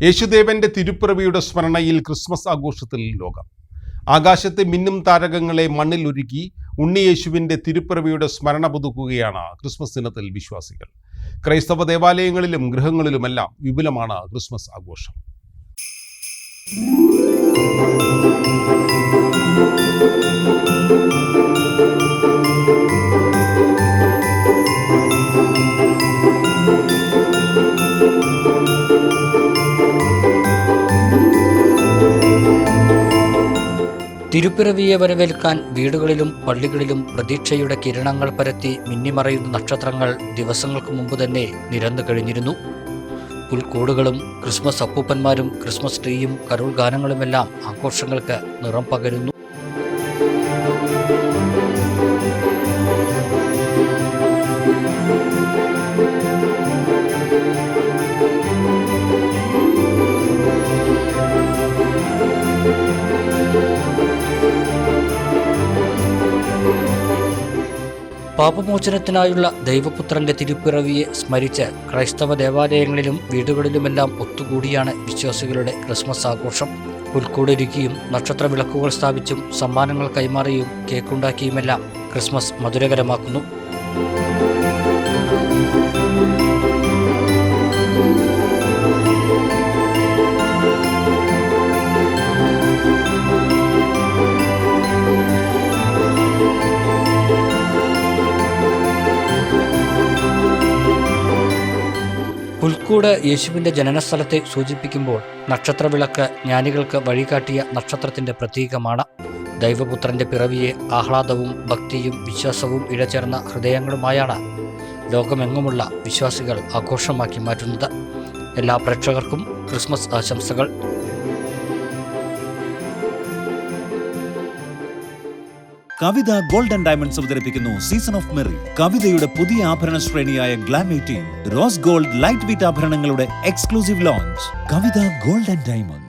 യേശുദേവന്റെ തിരുപ്പിറവിയുടെ സ്മരണയിൽ ക്രിസ്മസ് ആഘോഷത്തിൽ ലോകം. ആകാശത്തെ മിന്നും താരകങ്ങളെ മണ്ണിൽ ഒരുക്കി ഉണ്ണിയേശുവിൻ്റെ തിരുപ്പിറവിയുടെ സ്മരണ പുതുക്കുകയാണ് ക്രിസ്മസ് ദിനത്തിൽ വിശ്വാസികൾ. ക്രൈസ്തവ ദേവാലയങ്ങളിലും ഗൃഹങ്ങളിലുമെല്ലാം വിപുലമാണ് ക്രിസ്മസ് ആഘോഷം. തിരുപ്പിറവിയെ വരവേൽക്കാൻ വീടുകളിലും പള്ളികളിലും പ്രതീക്ഷയുടെ കിരണങ്ങൾ പരത്തി മിന്നിമറയുന്ന നക്ഷത്രങ്ങൾ ദിവസങ്ങൾക്ക് മുമ്പ് തന്നെ നിരന്നു കഴിഞ്ഞിരുന്നു. പുൽക്കൂടുകളും ക്രിസ്മസ് അപ്പൂപ്പന്മാരും ക്രിസ്മസ് ട്രീയും കരോൾ ഗാനങ്ങളുമെല്ലാം ആഘോഷങ്ങൾക്ക് നിറം പകരുന്നു. പാപമോചനത്തിനായുള്ള ദൈവപുത്രന്റെ തിരുപ്പിറവിയെ സ്മരിച്ച് ക്രൈസ്തവ ദേവാലയങ്ങളിലും വീടുകളിലുമെല്ലാം ഒത്തുകൂടിയാണ് വിശ്വാസികളുടെ ക്രിസ്മസ് ആഘോഷം. പുൽക്കൂടൊരുക്കിയും നക്ഷത്ര വിളക്കുകൾ സ്ഥാപിച്ചും സമ്മാനങ്ങൾ കൈമാറിയും കേക്കുണ്ടാക്കിയുമെല്ലാം ക്രിസ്മസ് മധുരകരമാക്കുന്നു. പുൽക്കൂട് യേശുവിൻ്റെ ജനനസ്ഥലത്തെ സൂചിപ്പിക്കുമ്പോൾ നക്ഷത്രവിളക്ക് ജ്ഞാനികൾക്ക് വഴികാട്ടിയ നക്ഷത്രത്തിൻ്റെ പ്രതീകമാണ്. ദൈവപുത്രൻ്റെ പിറവിയെ ആഹ്ലാദവും ഭക്തിയും വിശ്വാസവും ഇഴചേർന്ന ഹൃദയങ്ങളുമായാണ് ലോകമെങ്ങുമുള്ള വിശ്വാസികൾ ആഘോഷമാക്കി മാറ്റുന്നത്. എല്ലാ പ്രേക്ഷകർക്കും ക്രിസ്മസ് ആശംസകൾ. കവിത ഗോൾഡ് ആൻഡ് ഡയമണ്ട്സ് അവതരിപ്പിക്കുന്നു സീസൺ ഓഫ് മെറി. കവിതയുടെ പുതിയ ആഭരണ ശ്രേണിയായ glam 18 rose gold light weight ആഭരണങ്ങളുടെ exclusive launch. Kavitha gold and diamonds.